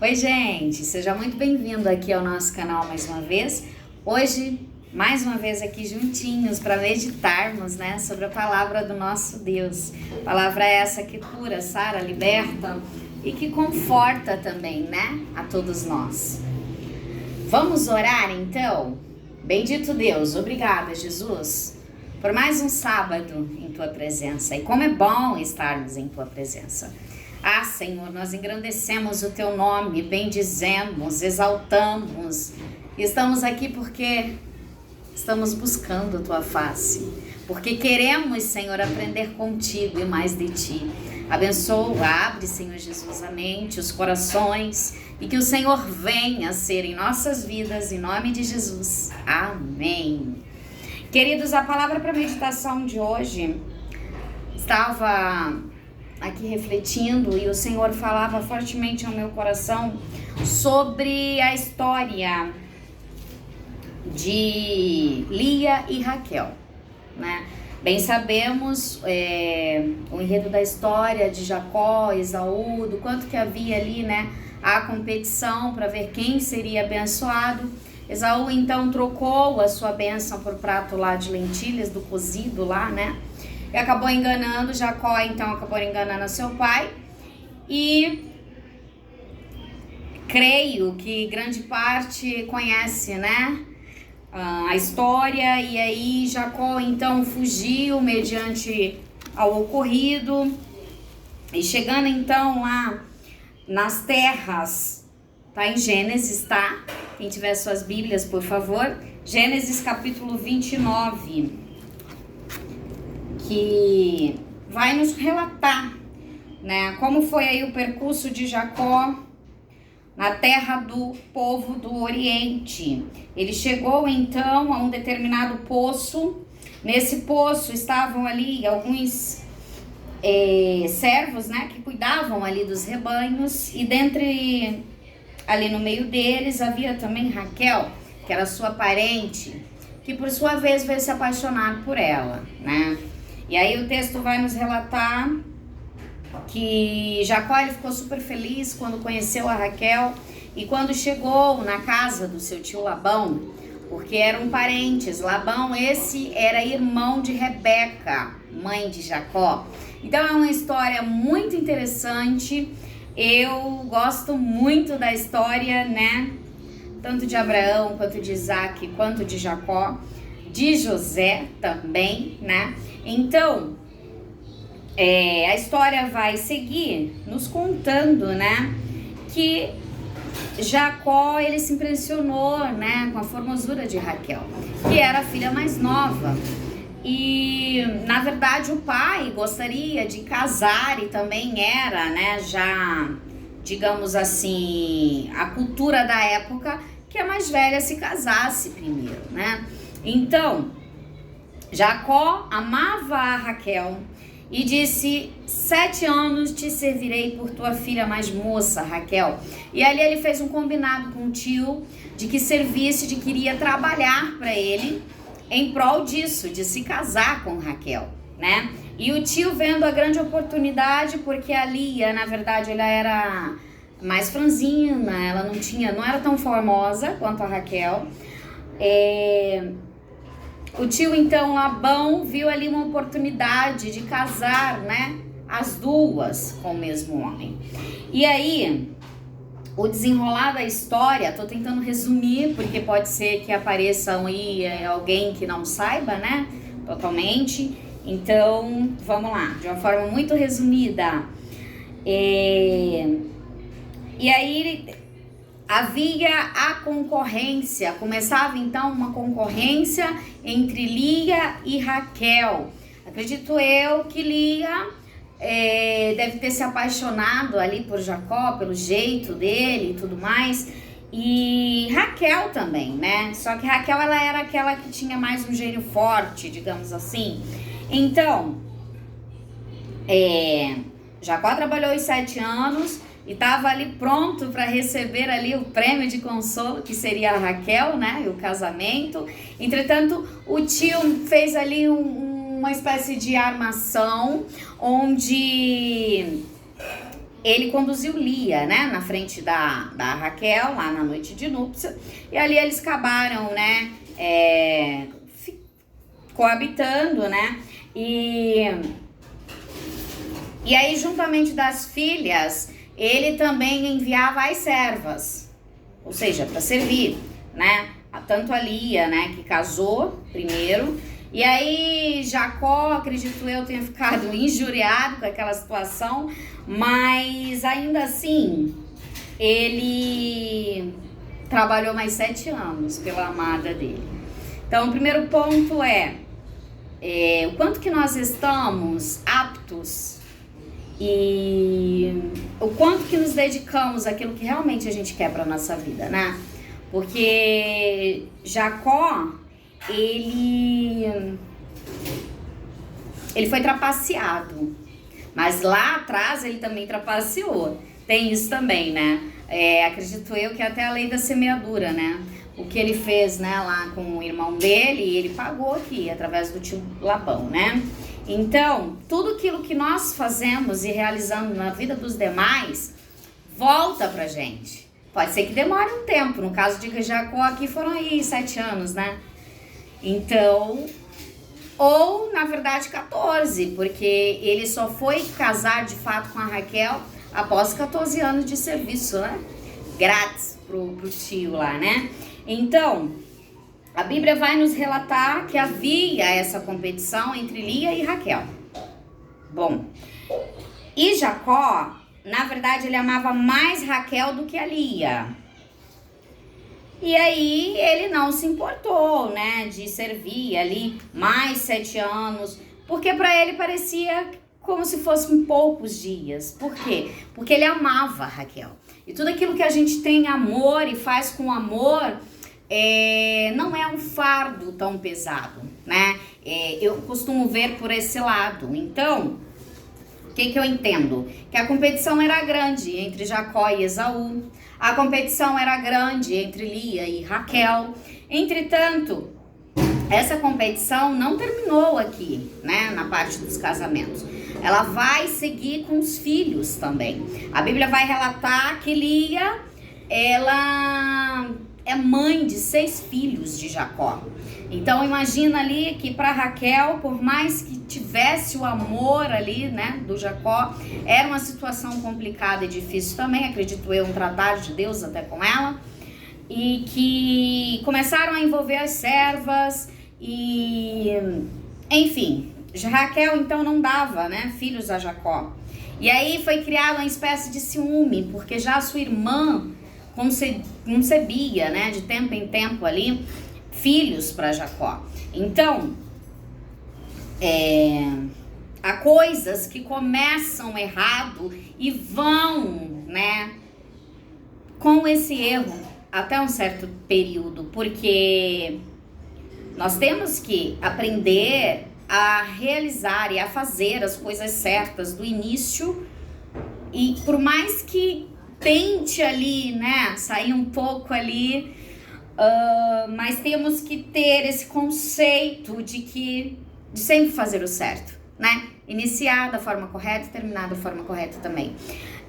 Oi, gente, seja muito bem-vindo aqui ao nosso canal mais uma vez. Hoje, mais uma vez aqui juntinhos para meditarmos, sobre a palavra do nosso Deus. Palavra essa que cura, sara, liberta e que conforta também, a todos nós. Vamos orar então? Bendito Deus, obrigada, Jesus, por mais um sábado em Tua presença. E como é bom estarmos em Tua presença. Ah, Senhor, nós engrandecemos o Teu nome, bendizemos, exaltamos. Estamos aqui porque estamos buscando a Tua face. Porque queremos, Senhor, aprender contigo e mais de Ti. Abençoa, abre, Senhor Jesus, a mente, os corações. E que o Senhor venha ser em nossas vidas, em nome de Jesus. Amém. Queridos, a palavra para a meditação de hoje estava aqui refletindo e o Senhor falava fortemente ao meu coração sobre a história de Lia e Raquel, Bem sabemos o enredo da história de Jacó, Esaú, do quanto que havia ali, a competição para ver quem seria abençoado. Esaú então trocou a sua bênção por prato lá de lentilhas, do cozido lá, e acabou enganando, Jacó então acabou enganando seu pai. E creio que grande parte conhece, a história. E aí Jacó então fugiu mediante ao ocorrido. E chegando então lá nas terras, tá em Gênesis, tá? Quem tiver suas Bíblias, por favor. Gênesis capítulo 29. Que vai nos relatar, como foi aí o percurso de Jacó na terra do povo do Oriente. Ele chegou então a um determinado poço. Nesse poço estavam ali alguns servos, que cuidavam ali dos rebanhos, e dentre ali no meio deles havia também Raquel, que era sua parente, que por sua vez veio se apaixonar por ela, E aí o texto vai nos relatar que Jacó ele ficou super feliz quando conheceu a Raquel, e quando chegou na casa do seu tio Labão, porque eram parentes. Labão, esse era irmão de Rebeca, mãe de Jacó. Então é uma história muito interessante. Eu gosto muito da história, tanto de Abraão, quanto de Isaac, quanto de Jacó, de José também, Então, a história vai seguir nos contando, que Jacó, ele se impressionou, com a formosura de Raquel, que era a filha mais nova. E, na verdade, o pai gostaria de casar e também era, já, digamos assim, a cultura da época que a mais velha se casasse primeiro, Então, Jacó amava a Raquel e disse: 7 anos te servirei por tua filha mais moça, Raquel. E ali ele fez um combinado com o tio de que servisse, de que iria trabalhar para ele em prol disso, de se casar com Raquel, E o tio, vendo a grande oportunidade, porque a Lia, na verdade, ela era mais franzina, ela não era tão formosa quanto a Raquel. O tio, então, Labão, viu ali uma oportunidade de casar, as duas com o mesmo homem. E aí, o desenrolar da história, tô tentando resumir, porque pode ser que apareça aí alguém que não saiba, totalmente. Então, vamos lá, de uma forma muito resumida. E aí havia a concorrência, começava então uma concorrência entre Lia e Raquel. Acredito eu que Lia deve ter se apaixonado ali por Jacó, pelo jeito dele e tudo mais. E Raquel também, Só que Raquel, ela era aquela que tinha mais um gênio forte, digamos assim. Então, Jacó trabalhou os 7 anos e estava ali pronto para receber ali o prêmio de consolo, que seria a Raquel, e o casamento. Entretanto, o tio fez ali uma espécie de armação, onde ele conduziu Lia, né, na frente da Raquel, lá na noite de núpcia, e ali eles acabaram, né, coabitando, né, e aí, juntamente das filhas, ele também enviava as servas, ou seja, para servir, né, tanto a Lia, né, que casou primeiro. E aí, Jacó, acredito eu, tenha ficado injuriado com aquela situação, mas ainda assim, ele trabalhou mais 7 anos pela amada dele. Então, o primeiro ponto é o quanto que nós estamos aptos e o quanto que nos dedicamos àquilo que realmente a gente quer para nossa vida, né? Porque Jacó, ele foi trapaceado, mas lá atrás ele também trapaceou. Tem isso também, né? Acredito eu que é até a lei da semeadura, né? O que ele fez, né, lá com o irmão dele, ele pagou aqui através do tio Labão, né? Então, tudo aquilo que nós fazemos e realizamos na vida dos demais volta pra gente. Pode ser que demore um tempo. No caso de Jacó aqui foram aí 7 anos, né? Então, ou na verdade 14, porque ele só foi casar de fato com a Raquel após 14 anos de serviço, né? Grátis pro tio lá, né? Então, a Bíblia vai nos relatar que havia essa competição entre Lia e Raquel. Bom, e Jacó, na verdade, ele amava mais Raquel do que a Lia. E aí, ele não se importou, né, de servir ali mais 7 anos, porque para ele parecia como se fossem poucos dias. Por quê? Porque ele amava Raquel. E tudo aquilo que a gente tem amor e faz com amor, não é um fardo tão pesado, né? Eu costumo ver por esse lado. Então, o que eu entendo? Que a competição era grande entre Jacó e Esaú. A competição era grande entre Lia e Raquel. Entretanto, essa competição não terminou aqui, né? Na parte dos casamentos. Ela vai seguir com os filhos também. A Bíblia vai relatar que Lia, ela é mãe de 6 filhos de Jacó. Então imagina ali que para Raquel, por mais que tivesse o amor ali, né, do Jacó, era uma situação complicada e difícil também, acredito eu, um tratado de Deus até com ela, e que começaram a envolver as servas e, enfim, Raquel então não dava, né, filhos a Jacó. E aí foi criada uma espécie de ciúme, porque já a sua irmã concebia, né, de tempo em tempo ali, filhos para Jacó. Então, há coisas que começam errado e vão, né, com esse erro até um certo período, porque nós temos que aprender a realizar e a fazer as coisas certas do início, e por mais que tente ali, né, sair um pouco ali, mas temos que ter esse conceito de sempre fazer o certo, né? Iniciar da forma correta e terminar da forma correta também.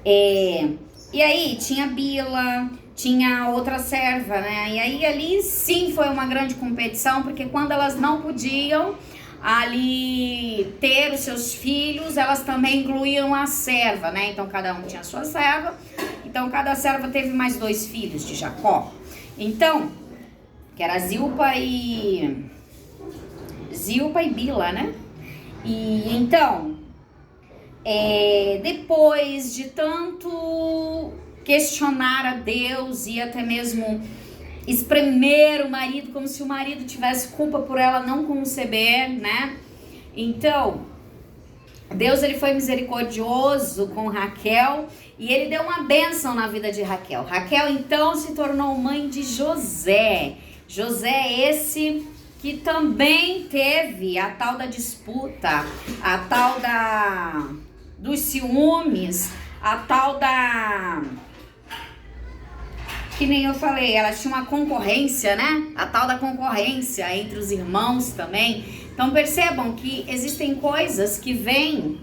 E aí tinha Bila, tinha outra serva, né? E aí ali sim foi uma grande competição, porque quando elas não podiam ali ter os seus filhos, elas também incluíam a serva, né? Então cada um tinha a sua serva. Então cada serva teve mais 2 filhos de Jacó. Então, que era Zilpa e Bila, né? E então, depois de tanto questionar a Deus e até mesmo espremer o marido, como se o marido tivesse culpa por ela não conceber, né? Então, Deus, ele foi misericordioso com Raquel e ele deu uma bênção na vida de Raquel. Raquel, então, se tornou mãe de José. José esse que também teve a tal da disputa, a tal dos ciúmes, a tal da... que nem eu falei, ela tinha uma concorrência, né? A tal da concorrência entre os irmãos também. Então percebam que existem coisas que vêm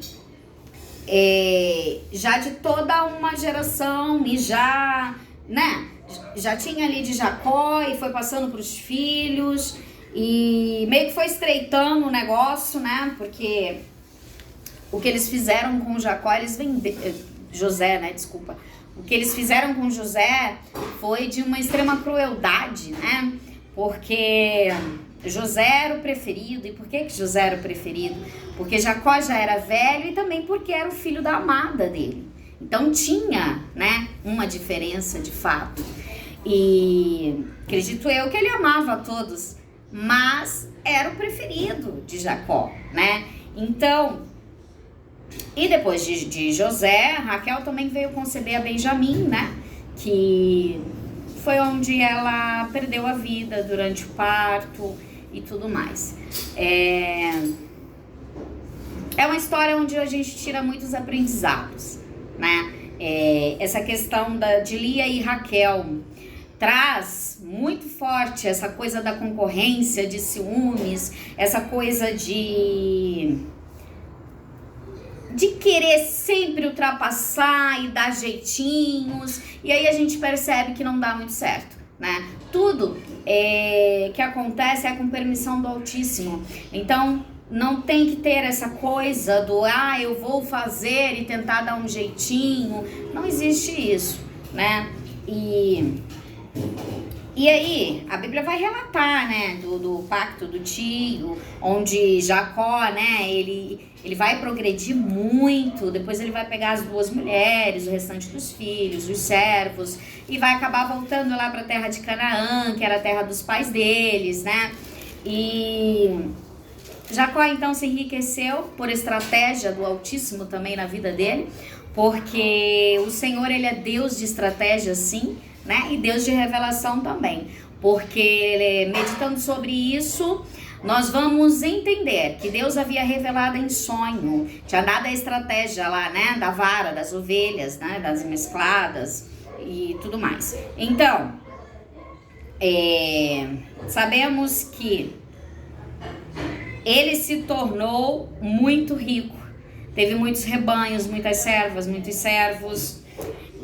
já de toda uma geração e já, né, já tinha ali de Jacó e foi passando para os filhos e meio que foi estreitando o negócio, né, porque o que eles fizeram com Jacó, José, né, desculpa, o que eles fizeram com José foi de uma extrema crueldade, né, porque José era o preferido. E por que José era o preferido? Porque Jacó já era velho e também porque era o filho da amada dele. Então tinha, né, uma diferença de fato. E acredito eu que ele amava a todos, mas era o preferido de Jacó, né? Então, e depois de José, Raquel também veio conceber a Benjamim, né? Que foi onde ela perdeu a vida durante o parto e tudo mais. É uma história onde a gente tira muitos aprendizados, né? Essa questão de Lia e Raquel traz muito forte essa coisa da concorrência, de ciúmes, essa coisa de querer sempre ultrapassar e dar jeitinhos, e aí a gente percebe que não dá muito certo, né? Tudo que acontece é com permissão do Altíssimo, então não tem que ter essa coisa do eu vou fazer e tentar dar um jeitinho, não existe isso, né? E aí, a Bíblia vai relatar, né, do pacto do tio, onde Jacó, né, ele vai progredir muito, depois ele vai pegar as 2 mulheres, o restante dos filhos, os servos, e vai acabar voltando lá para a terra de Canaã, que era a terra dos pais deles, né, e Jacó então se enriqueceu por estratégia do Altíssimo também na vida dele, porque o Senhor, ele é Deus de estratégia, sim, né? E Deus de revelação também, porque meditando sobre isso, nós vamos entender que Deus havia revelado em sonho, tinha dado a estratégia lá, né, da vara, das ovelhas, né, das mescladas e tudo mais. Então, sabemos que ele se tornou muito rico, teve muitos rebanhos, muitas servas, muitos servos.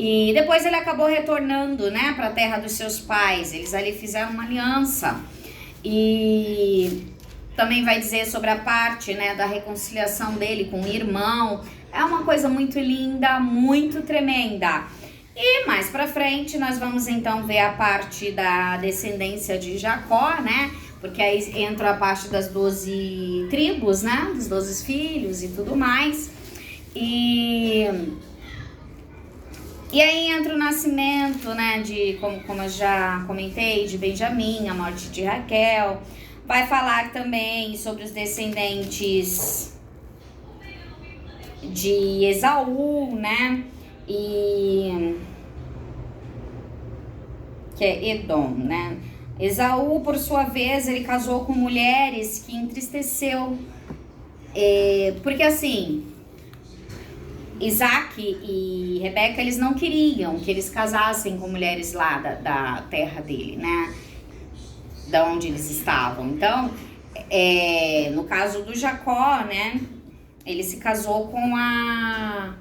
E depois ele acabou retornando, né, para a terra dos seus pais. Eles ali fizeram uma aliança. E também vai dizer sobre a parte, né, da reconciliação dele com o irmão. É uma coisa muito linda, muito tremenda. E mais para frente nós vamos então ver a parte da descendência de Jacó, né? Porque aí entra a parte das 12 tribos, né? Dos 12 filhos e tudo mais. E aí entra o nascimento, né, de, como eu já comentei, de Benjamim, a morte de Raquel. Vai falar também sobre os descendentes de Esaú, né, que é Edom, né. Esaú, por sua vez, ele casou com mulheres que entristeceu, porque assim, Isaac e Rebeca, eles não queriam que eles casassem com mulheres lá da terra dele, né? Da onde eles estavam. Então, no caso do Jacó, né? Ele se casou com a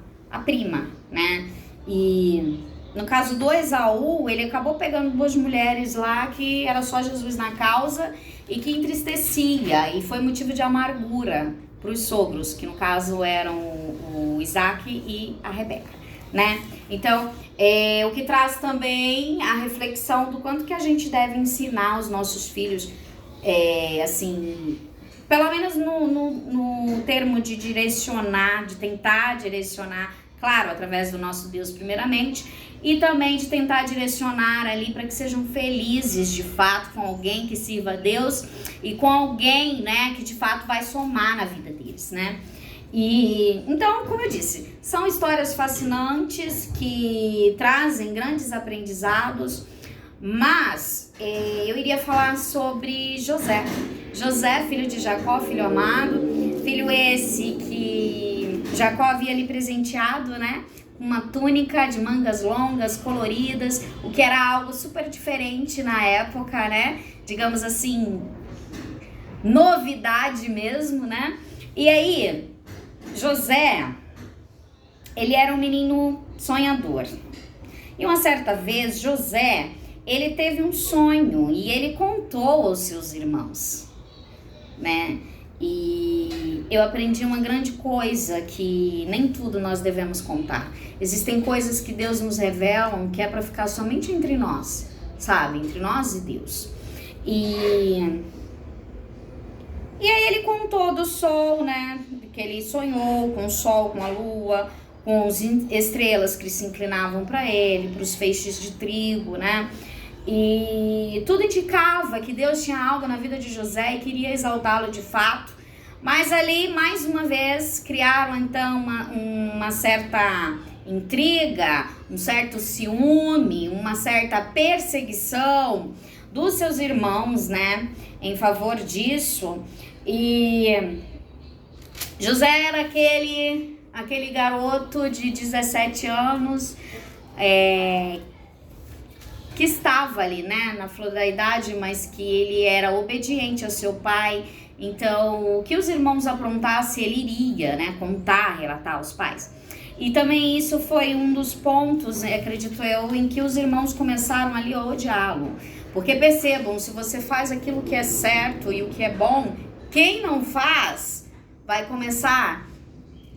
prima, né? E no caso do Esaú, ele acabou pegando 2 mulheres lá que era só Jesus na causa e que entristecia. E foi motivo de amargura para os sogros, que no caso eram o Isaac e a Rebeca, né? Então, o que traz também a reflexão do quanto que a gente deve ensinar aos nossos filhos, assim, pelo menos no termo de direcionar, de tentar direcionar, claro, através do nosso Deus primeiramente, e também de tentar direcionar ali para que sejam felizes de fato com alguém que sirva a Deus e com alguém, né, que de fato vai somar na vida deles, né? E então, como eu disse, são histórias fascinantes que trazem grandes aprendizados, mas eu iria falar sobre José. José, filho de Jacó, filho amado, filho esse que Jacó havia lhe presenteado, né? Uma túnica de mangas longas, coloridas, o que era algo super diferente na época, né? Digamos assim, novidade mesmo, né? E aí, José, ele era um menino sonhador. E uma certa vez, José, ele teve um sonho e ele contou aos seus irmãos, né? E eu aprendi uma grande coisa, que nem tudo nós devemos contar. Existem coisas que Deus nos revela que é para ficar somente entre nós, sabe? Entre nós e Deus. E aí ele contou do sol, né? Que ele sonhou com o sol, com a lua, com as estrelas que se inclinavam para ele, para os feixes de trigo, né? E tudo indicava que Deus tinha algo na vida de José e queria exaltá-lo de fato. Mas ali, mais uma vez, criaram então uma certa intriga, um certo ciúme, uma certa perseguição dos seus irmãos, né, em favor disso. E José era aquele garoto de 17 anos, que estava ali, né, na flor da idade, mas que ele era obediente ao seu pai. Então, o que os irmãos aprontassem, ele iria, né, contar, relatar aos pais. E também isso foi um dos pontos, acredito eu, em que os irmãos começaram ali a odiá-lo. Porque percebam, se você faz aquilo que é certo e o que é bom, quem não faz vai começar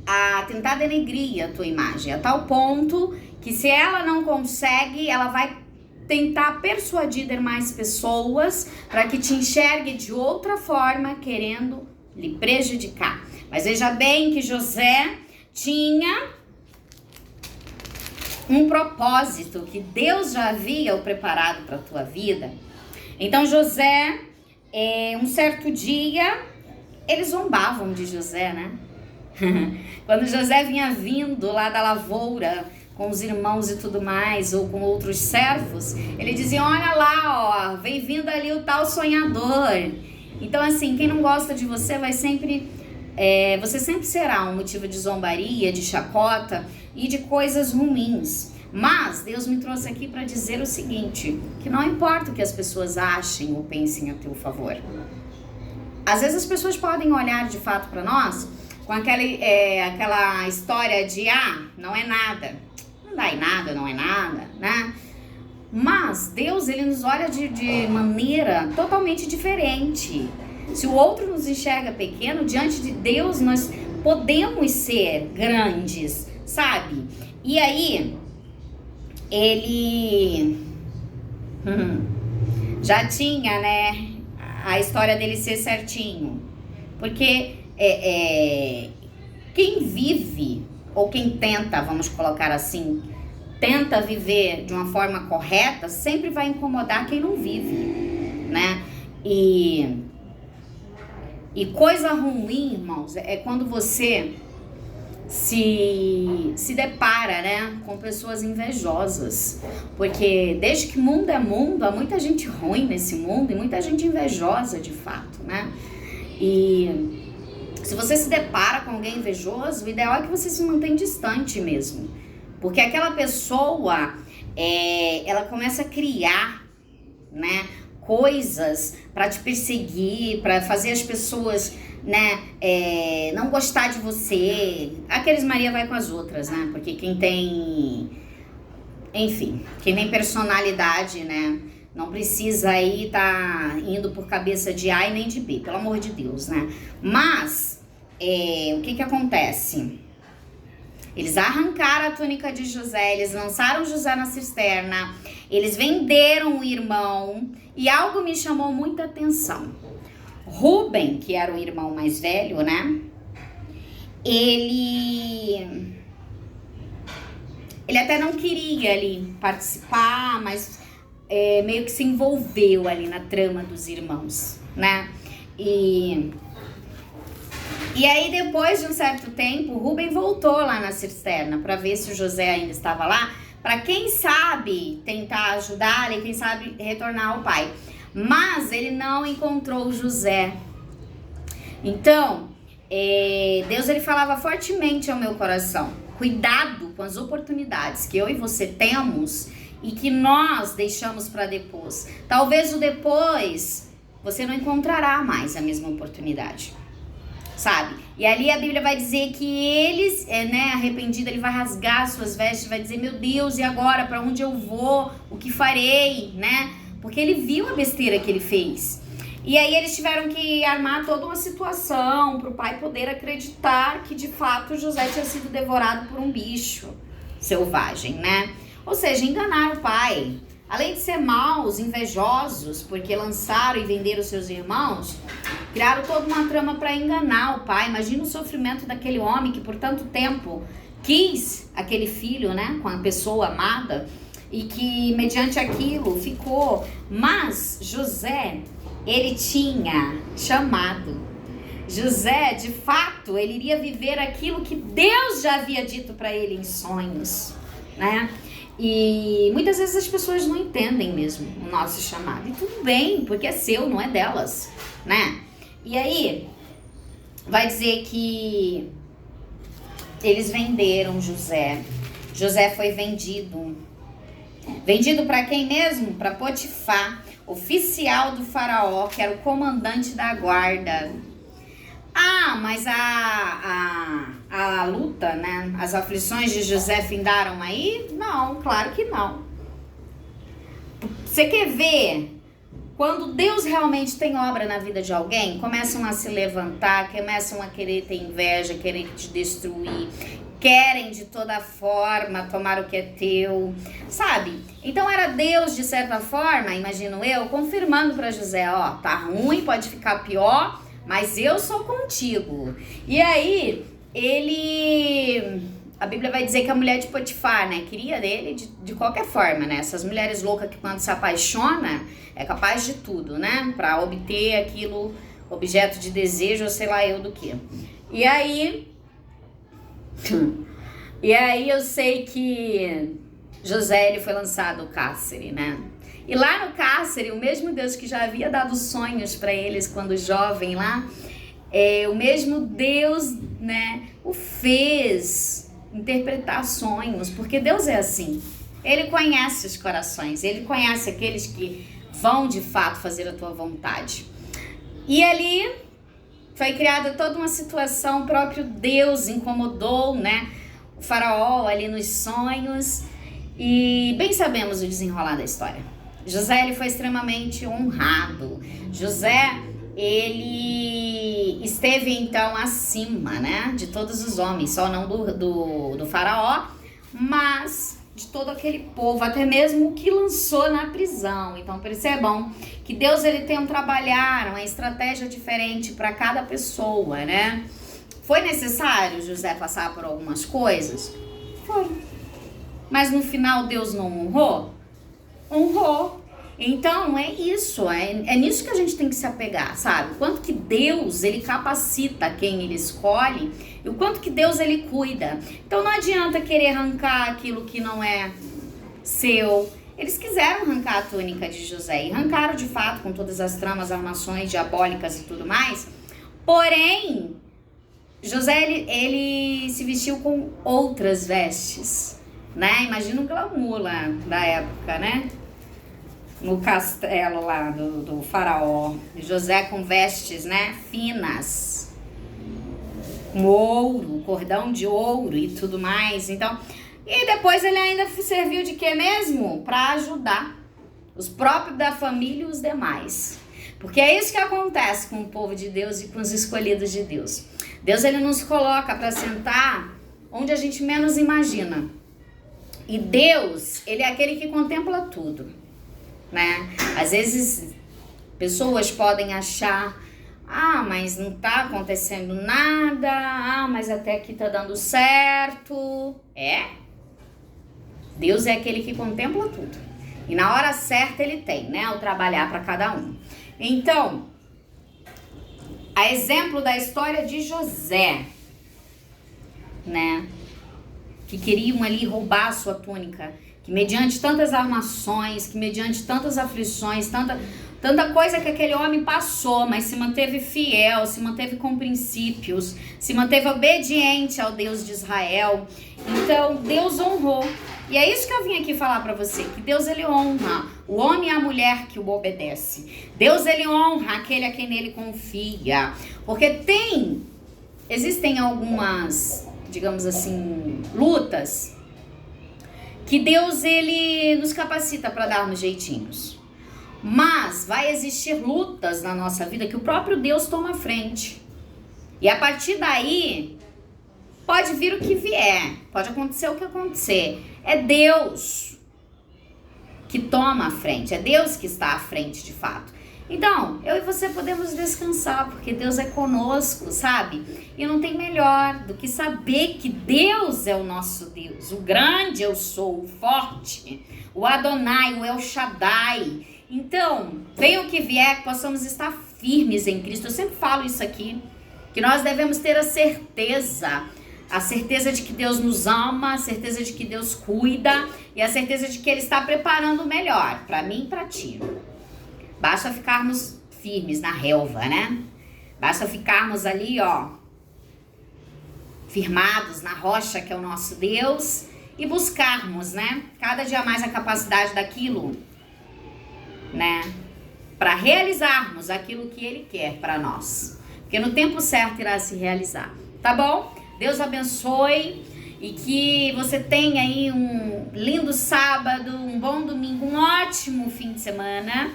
a tentar denegrir a tua imagem, a tal ponto que se ela não consegue, ela vai tentar persuadir demais pessoas para que te enxergue de outra forma, querendo lhe prejudicar. Mas veja bem que José tinha um propósito que Deus já havia preparado para a tua vida. Então José, um certo dia, eles zombavam de José, né? Quando José vinha vindo lá da lavoura com os irmãos e tudo mais, ou com outros servos, ele dizia, olha lá, ó, vem vindo ali o tal sonhador. Então assim, quem não gosta de você vai sempre, você sempre será um motivo de zombaria, de chacota e de coisas ruins. Mas Deus me trouxe aqui para dizer o seguinte, que não importa o que as pessoas achem ou pensem a teu favor. Às vezes as pessoas podem olhar de fato para nós com aquela história de, não é nada, não dá em nada, não é nada, né? Mas Deus, ele nos olha de maneira totalmente diferente. Se o outro nos enxerga pequeno, diante de Deus nós podemos ser grandes, sabe? E aí, ele já tinha, né, a história dele ser certinho. Porque quem vive, ou quem tenta, vamos colocar assim, tenta viver de uma forma correta, sempre vai incomodar quem não vive, né? E coisa ruim, irmãos, é quando você se depara, né, com pessoas invejosas. Porque desde que mundo é mundo, há muita gente ruim nesse mundo e muita gente invejosa de fato, né? E se você se depara com alguém invejoso, o ideal é que você se mantenha distante mesmo. Porque aquela pessoa, ela começa a criar, né, coisas para te perseguir, para fazer as pessoas, né, não gostar de você. Aqueles Maria vai com as outras, né? Porque quem tem, enfim, quem tem personalidade, né, não precisa aí tá indo por cabeça de A e nem de B, pelo amor de Deus, né? Mas, o que acontece? Eles arrancaram a túnica de José, eles lançaram José na cisterna, eles venderam o irmão e algo me chamou muita atenção. Rúben, que era o irmão mais velho, né? Ele até não queria ali participar, mas meio que se envolveu ali na trama dos irmãos, né? E aí, depois de um certo tempo, Rúben voltou lá na cisterna para ver se o José ainda estava lá, para quem sabe tentar ajudar e quem sabe retornar ao pai. Mas ele não encontrou o José. Então, Deus, ele falava fortemente ao meu coração: cuidado com as oportunidades que eu e você temos e que nós deixamos para depois. Talvez o depois você não encontrará mais a mesma oportunidade. sabe? E ali a Bíblia vai dizer que eles, arrependido, ele vai rasgar suas vestes, vai dizer, meu Deus, e agora? Para onde eu vou? O que farei, né? Porque ele viu a besteira que ele fez. E aí eles tiveram que armar toda uma situação para o pai poder acreditar que de fato José tinha sido devorado por um bicho selvagem, né? Ou seja, enganaram o pai. Além de ser maus, invejosos, porque lançaram e venderam seus irmãos, criaram toda uma trama para enganar o pai. Imagina o sofrimento daquele homem que por tanto tempo quis aquele filho, né, com a pessoa amada, e que mediante aquilo ficou. Mas José, ele tinha chamado. José, de fato, ele iria viver aquilo que Deus já havia dito para ele em sonhos, né? E muitas vezes as pessoas não entendem mesmo o nosso chamado. E tudo bem, porque é seu, não é delas, né? E aí, vai dizer que eles venderam José. José foi vendido. Vendido para quem mesmo? Para Potifar, oficial do faraó, que era o comandante da guarda. Ah, mas a luta, né? As aflições de José findaram aí? Não, claro que não. Você quer ver? Quando Deus realmente tem obra na vida de alguém, começam a se levantar, começam a querer ter inveja, querer te destruir, querem de toda forma tomar o que é teu, sabe? Então era Deus, de certa forma, imagino eu, confirmando para José, ó, tá ruim, pode ficar pior, mas eu sou contigo. E aí, a Bíblia vai dizer que a mulher de Potifar, né, queria dele de qualquer forma, né? Essas mulheres loucas que quando se apaixona, é capaz de tudo, né? Pra obter aquilo, objeto de desejo, ou sei lá eu do que. E aí eu sei que José, ele foi lançado ao cárcere, né? E lá no cárcere, o mesmo Deus que já havia dado sonhos para eles quando jovem lá, o mesmo Deus, né, o fez interpretar sonhos, porque Deus é assim. Ele conhece os corações, ele conhece aqueles que vão de fato fazer a tua vontade. E ali foi criada toda uma situação, o próprio Deus incomodou, né, o faraó ali nos sonhos, e bem sabemos o desenrolar da história. José, ele foi extremamente honrado. José, ele esteve então acima, né, de todos os homens, só não do faraó, mas de todo aquele povo, até mesmo o que lançou na prisão. Então percebam que Deus, ele tem um trabalhar, uma estratégia diferente para cada pessoa, né? Foi necessário José passar por algumas coisas? Foi. Mas no final Deus não honrou? Honrou. Então é isso, é nisso que a gente tem que se apegar, sabe? O quanto que Deus, ele capacita quem ele escolhe e o quanto que Deus, ele cuida. Então não adianta querer arrancar aquilo que não é seu. Eles quiseram arrancar a túnica de José e arrancaram de fato com todas as tramas, armações diabólicas e tudo mais. Porém, José, ele se vestiu com outras vestes, né? Imagina o glamour lá da época, né? No castelo lá do faraó. José com vestes, né, finas, com ouro, cordão de ouro e tudo mais. Então, e depois ele ainda serviu de quê mesmo? Para ajudar os próprios da família e os demais. Porque é isso que acontece com o povo de Deus e com os escolhidos de Deus. Deus, ele nos coloca para sentar onde a gente menos imagina. E Deus, ele é aquele que contempla tudo, né? Às vezes pessoas podem achar, mas não tá acontecendo nada, mas até aqui tá dando certo. Deus é aquele que contempla tudo. E na hora certa ele tem, né, o trabalhar para cada um. Então, a exemplo da história de José, né, que queriam ali roubar a sua túnica, que mediante tantas armações, que mediante tantas aflições, tanta coisa que aquele homem passou, mas se manteve fiel, se manteve com princípios, se manteve obediente ao Deus de Israel. Então, Deus honrou. E é isso que eu vim aqui falar para você, que Deus, ele honra o homem e a mulher que o obedece. Deus, ele honra aquele a quem nele confia. Porque tem existem algumas, digamos assim, lutas que Deus, ele nos capacita para darmos jeitinhos. Mas vai existir lutas na nossa vida que o próprio Deus toma a frente. E a partir daí, pode vir o que vier, pode acontecer o que acontecer. É Deus que toma a frente, é Deus que está à frente de fato. Então, eu e você podemos descansar, porque Deus é conosco, sabe? E não tem melhor do que saber que Deus é o nosso Deus, o grande eu sou, o forte, o Adonai, o El Shaddai. Então, venha o que vier, que possamos estar firmes em Cristo. Eu sempre falo isso aqui, que nós devemos ter a certeza de que Deus nos ama, a certeza de que Deus cuida e a certeza de que Ele está preparando o melhor para mim e para ti. Basta ficarmos firmes na relva, né? Basta ficarmos ali, ó, firmados na rocha que é o nosso Deus e buscarmos, né, cada dia mais a capacidade daquilo, né, para realizarmos aquilo que Ele quer para nós. Porque no tempo certo irá se realizar, tá bom? Deus abençoe e que você tenha aí um lindo sábado, um bom domingo, um ótimo fim de semana.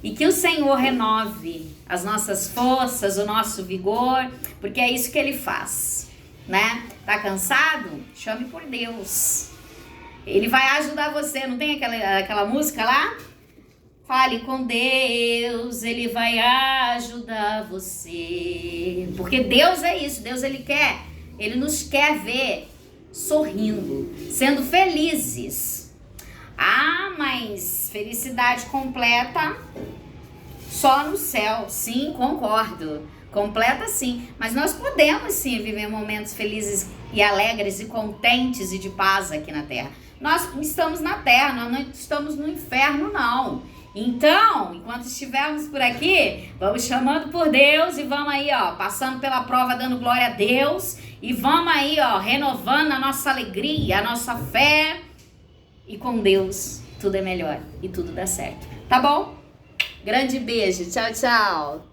E que o Senhor renove as nossas forças, o nosso vigor, porque é isso que Ele faz, né? Tá cansado? Chame por Deus. Ele vai ajudar você. Não tem aquela música lá? Fale com Deus, Ele vai ajudar você. Porque Deus é isso, Deus Ele nos quer ver sorrindo, sendo felizes. Ah, mas felicidade completa só no céu. Sim, concordo. Completa sim. Mas nós podemos sim viver momentos felizes e alegres e contentes e de paz aqui na terra. Nós estamos na terra, nós não estamos no inferno não. Então, enquanto estivermos por aqui, vamos chamando por Deus e vamos aí, ó, passando pela prova, dando glória a Deus. E vamos aí, ó, renovando a nossa alegria, a nossa fé. E com Deus tudo é melhor e tudo dá certo. Tá bom? Grande beijo. Tchau, tchau.